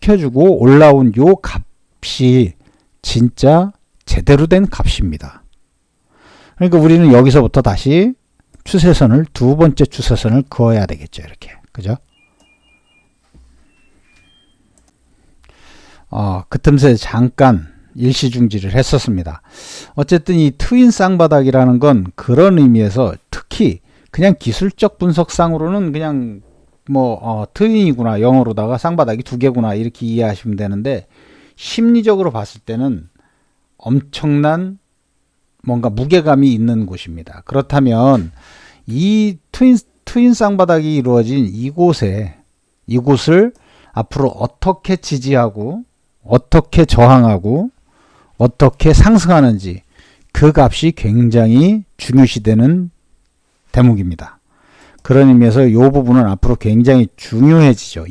시켜주고 올라온 요 값이 진짜 제대로 된 값입니다. 그러니까 우리는 여기서부터 다시 추세선을, 두 번째 추세선을 그어야 되겠죠. 이렇게. 그죠? 그 틈새 잠깐 일시중지를 했었습니다. 어쨌든 이 트윈 쌍바닥이라는 건 그런 의미에서 특히 그냥 기술적 분석상으로는 그냥 뭐 트윈이구나, 영어로다가 쌍바닥이 두 개구나 이렇게 이해하시면 되는데, 심리적으로 봤을 때는 엄청난 뭔가 무게감이 있는 곳입니다. 그렇다면 이 트윈 쌍바닥이 이루어진 이곳을 앞으로 어떻게 지지하고 어떻게 저항하고 어떻게 상승하는지, 그 값이 굉장히 중요시되는 대목입니다. 그런 의미에서 이 부분은 앞으로 굉장히 중요해지죠.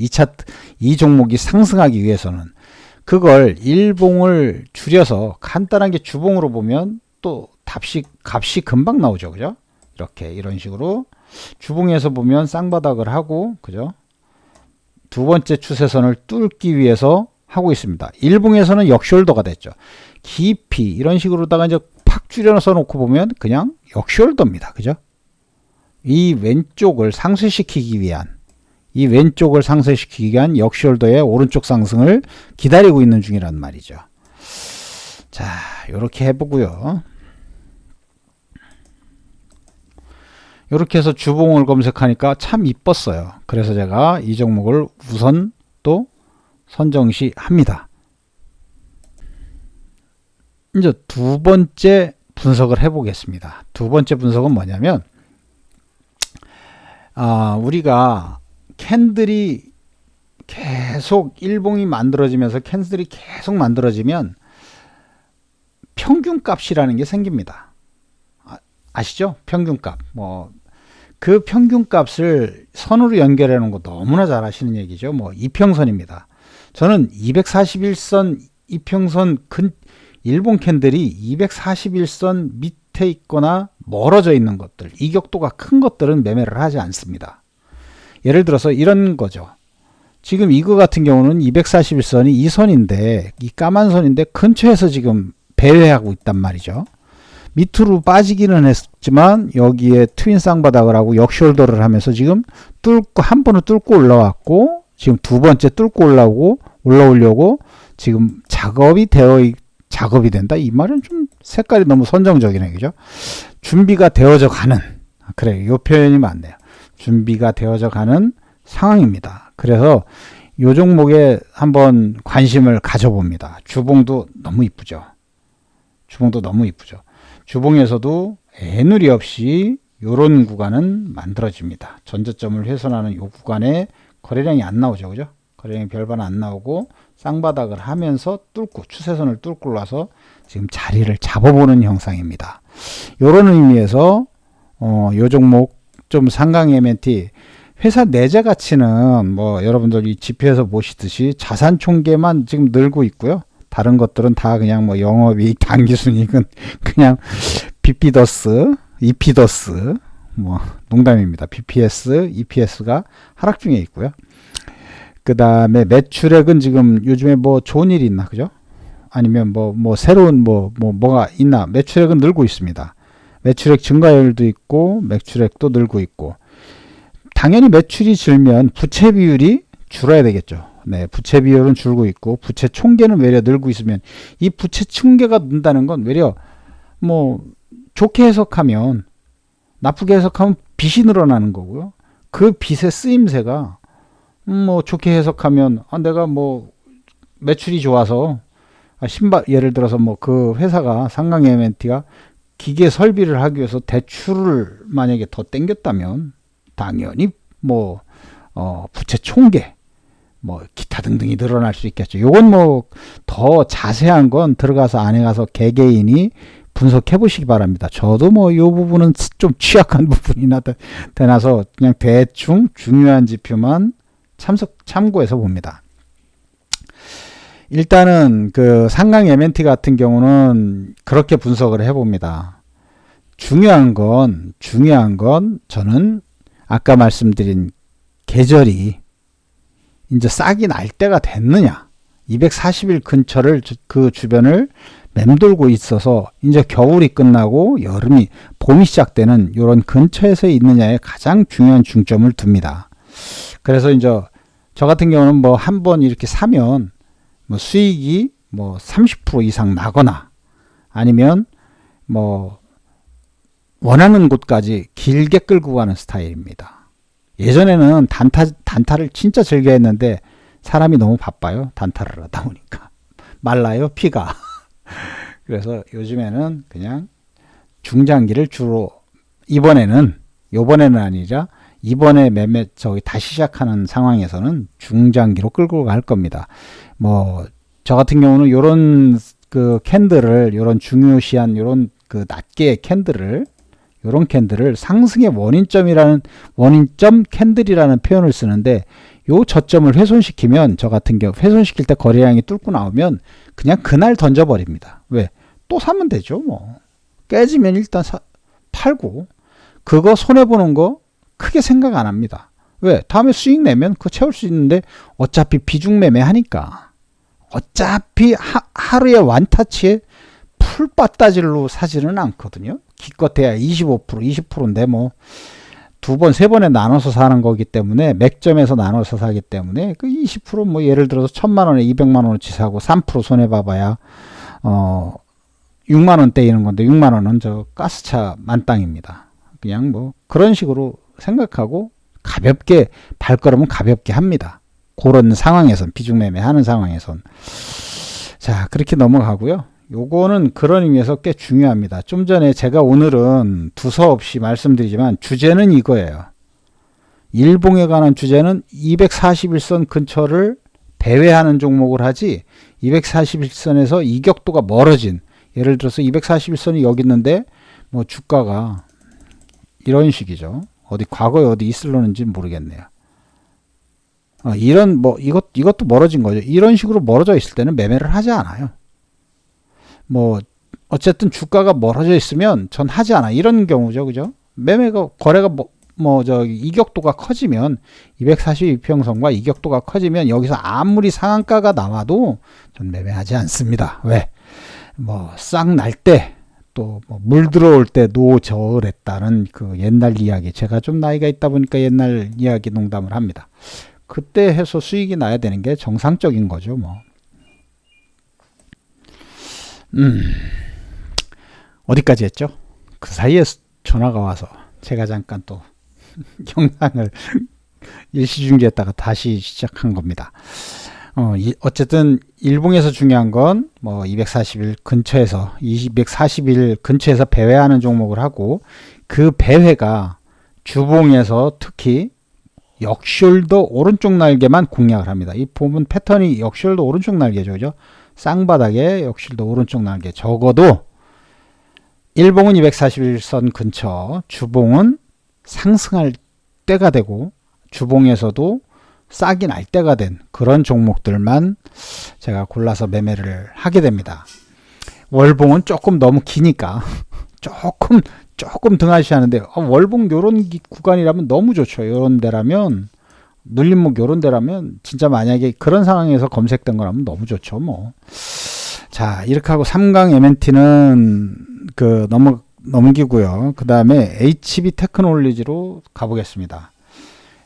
이 종목이 상승하기 위해서는. 그걸 일봉을 줄여서 간단하게 주봉으로 보면 또 값이 금방 나오죠. 그죠? 이런 식으로 주봉에서 보면 쌍바닥을 하고, 그죠? 두 번째 추세선을 뚫기 위해서 하고 있습니다. 일봉에서는 역숄더가 됐죠. 깊이 이런 식으로다가 이제 팍 줄여서 놓고 보면 그냥 역숄더입니다. 그죠? 이 왼쪽을 상쇄시키기 위한 역숄더의 오른쪽 상승을 기다리고 있는 중이란 말이죠. 자, 요렇게 해보고요. 요렇게 해서 주봉을 검색하니까 참 이뻤어요. 그래서 제가 이 종목을 우선 또 선정시 합니다. 이제 두 번째 분석을 해보겠습니다. 두 번째 분석은 뭐냐면, 우리가 캔들이 계속 일봉이 만들어지면서 캔들이 계속 만들어지면 평균값이라는 게 생깁니다. 아시죠? 평균값. 그 평균값을 선으로 연결해 놓은 거 너무나 잘 아시는 얘기죠. 이평선입니다. 저는 241선 이평선 일본 캔들이 241선 밑에 있거나 멀어져 있는 것들, 이격도가 큰 것들은 매매를 하지 않습니다. 예를 들어서 이런 거죠. 지금 이거 같은 경우는 241선이 이 선인데, 이 까만 선인데 근처에서 지금 배회하고 있단 말이죠. 밑으로 빠지기는 했지만 여기에 트윈 쌍바닥을 하고 역숄더를 하면서 지금 한 번은 뚫고 올라왔고, 지금 두 번째 뚫고 올라오려고 지금 작업이 된다. 이 말은 좀 색깔이 너무 선정적이네. 그죠? 준비가 되어져 가는, 그래요. 이 표현이 맞네요. 준비가 되어져 가는 상황입니다. 그래서 이 종목에 한번 관심을 가져봅니다. 주봉도 너무 이쁘죠. 주봉에서도 애누리 없이 이런 구간은 만들어집니다. 전저점을 훼손하는 이 구간에 거래량이 안 나오죠. 그죠? 거래량이 별반 안 나오고 쌍바닥을 하면서 추세선을 뚫고 올라서 지금 자리를 잡아보는 형상입니다. 이런 의미에서 이 종목 좀 상강 MNT 회사 내재 가치는 여러분들 이 지표에서 보시듯이 자산 총계만 지금 늘고 있고요. 다른 것들은 다 그냥 영업이익, 당기순이익은 그냥 비피더스, 이피더스, 농담입니다. BPS, EPS가 하락 중에 있고요. 그 다음에 매출액은 지금 요즘에 좋은 일이 있나, 그죠? 아니면 새로운 뭐가 있나? 매출액은 늘고 있습니다. 매출액 증가율도 있고, 매출액도 늘고 있고. 당연히 매출이 줄면 부채 비율이 줄어야 되겠죠. 네, 부채 비율은 줄고 있고, 부채 총계는 외려 늘고 있으면, 이 부채 총계가 는다는 건 외려 좋게 해석하면, 나쁘게 해석하면 빚이 늘어나는 거고요. 그 빚의 쓰임새가 좋게 해석하면 내가 매출이 좋아서 예를 들어서 그 회사가 상강 MNT가 기계 설비를 하기 위해서 대출을 만약에 더 땡겼다면 당연히 부채 총계 기타 등등이 늘어날 수 있겠죠. 요건 더 자세한 건 들어가서 안에 가서 개개인이 분석해 보시기 바랍니다. 저도 이 부분은 좀 취약한 부분이나 되나서 그냥 대충 중요한 지표만 참고해서 봅니다. 일단은 그 상강 MNT 같은 경우는 그렇게 분석을 해봅니다. 중요한 건 저는 아까 말씀드린 계절이 이제 싹이 날 때가 됐느냐. 240일 근처를 그 주변을 맴돌고 있어서 이제 겨울이 끝나고 여름이 봄이 시작되는 이런 근처에서 있느냐에 가장 중요한 중점을 둡니다. 그래서 이제 저 같은 경우는 뭐 한 번 이렇게 사면 뭐 수익이 뭐 30% 이상 나거나 아니면 뭐 원하는 곳까지 길게 끌고 가는 스타일입니다. 예전에는 단타를 진짜 즐겨 했는데 사람이 너무 바빠요. 단타를 하다 보니까 말라요 피가. 그래서 요즘에는 그냥 중장기를 주로 요번에는 아니라 이번에 매매 다시 시작하는 상황에서는 중장기로 끌고 갈 겁니다. 뭐 저 같은 경우는 요런 그 캔들을 요런 중요시한 요런 그 낱개의 캔들을 요런 캔들을 상승의 원인점 캔들이라는 표현을 쓰는데 요 저점을 훼손시키면 저 같은 경우 훼손시킬 때 거래량이 뚫고 나오면 그냥 그날 던져버립니다. 왜? 또 사면 되죠. 뭐 깨지면 일단 팔고 그거 손해보는 거 크게 생각 안 합니다. 왜? 다음에 수익 내면 그거 채울 수 있는데 어차피 비중 매매 하니까 어차피 하루에 완타치에 풀 빠따질로 사지는 않거든요. 기껏해야 25% 20%인데 뭐 두 번, 세 번에 나눠서 사는 거기 때문에 맥점에서 나눠서 사기 때문에 그 20% 뭐 예를 들어서 1000만 원에 200만 원어치 사고 3% 손해 봐봐야 6만 원 떼이는 건데 6만 원은 저 가스차 만땅입니다. 그냥 뭐 그런 식으로 생각하고 가볍게 발걸음은 가볍게 합니다. 그런 상황에선 비중 매매하는 상황에선 자 그렇게 넘어가고요. 요거는 그런 의미에서 꽤 중요합니다. 좀 전에 제가 오늘은 두서없이 말씀드리지만 주제는 이거예요. 일봉에 관한 주제는 241선 근처를 배회하는 종목을 하지 241선에서 이격도가 멀어진 예를 들어서 241선이 여기 있는데 뭐 주가가 이런 식이죠. 과거에 어디 있을려는지 모르겠네요. 이런 뭐 이것도 멀어진 거죠. 이런 식으로 멀어져 있을 때는 매매를 하지 않아요. 뭐 어쨌든 주가가 멀어져 있으면 전 하지 않아. 이런 경우죠. 그죠? 거래가 이격도가 커지면 242평선과 이격도가 커지면 여기서 아무리 상한가가 나와도 전 매매하지 않습니다. 왜? 뭐 싹 날 때 또 물 들어올 때 노저을했다는 그 옛날 이야기. 제가 좀 나이가 있다 보니까 옛날 이야기 농담을 합니다. 그때 해서 수익이 나야 되는 게 정상적인 거죠, 뭐. 어디까지 했죠? 그 사이에 전화가 와서 제가 잠깐 또 영상을 일시중지했다가 다시 시작한 겁니다. 어쨌든 일봉에서 중요한 건 뭐 240일 근처에서 240일 근처에서 배회하는 종목을 하고 그 배회가 주봉에서 특히 역숄더 오른쪽 날개만 공략을 합니다. 이 보면 패턴이 역숄더 오른쪽 날개죠. 그죠? 쌍바닥에 역숄더 오른쪽 날개. 적어도 일봉은 241선 근처, 주봉은 상승할 때가 되고 주봉에서도 싹이 날 때가 된 그런 종목들만 제가 골라서 매매를 하게 됩니다. 월봉은 조금 너무 기니까 조금 등하시하는데 월봉 요런 구간이라면 너무 좋죠. 요런 데라면 눌림목 요런 데라면 진짜 만약에 그런 상황에서 검색된 거라면 너무 좋죠. 뭐. 자, 이렇게 하고 3강 MNT는 넘기고요. 그 다음에 HB 테크놀로지로 가보겠습니다.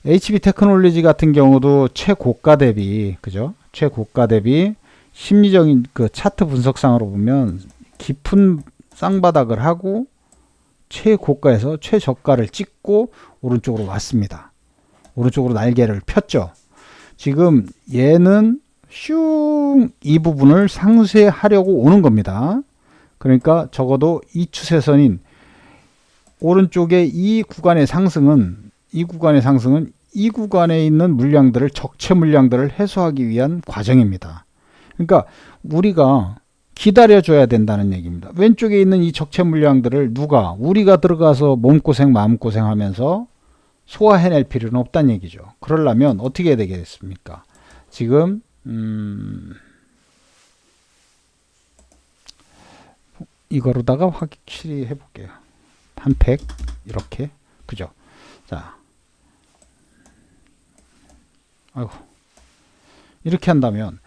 HB 테크놀로지 같은 경우도 최고가 대비, 그죠? 최고가 대비 심리적인 그 차트 분석상으로 보면 깊은 쌍바닥을 하고 최고가에서 최저가를 찍고 오른쪽으로 왔습니다. 오른쪽으로 날개를 폈죠. 지금 얘는 이 부분을 상쇄하려고 오는 겁니다. 그러니까 적어도 이 추세선인 오른쪽의 이 구간의 상승은 이 구간에 있는 물량들을 적체 물량들을 해소하기 위한 과정입니다. 그러니까 우리가 기다려줘야 된다는 얘기입니다. 왼쪽에 있는 이 적체 물량들을 우리가 들어가서 몸고생 마음고생 하면서 소화해낼 필요는 없다는 얘기죠. 그러려면 어떻게 해야 되겠습니까? 지금 이거로다가 확실히 해볼게요. 한 팩 이렇게 그죠? 자, 아이고 이렇게 한다면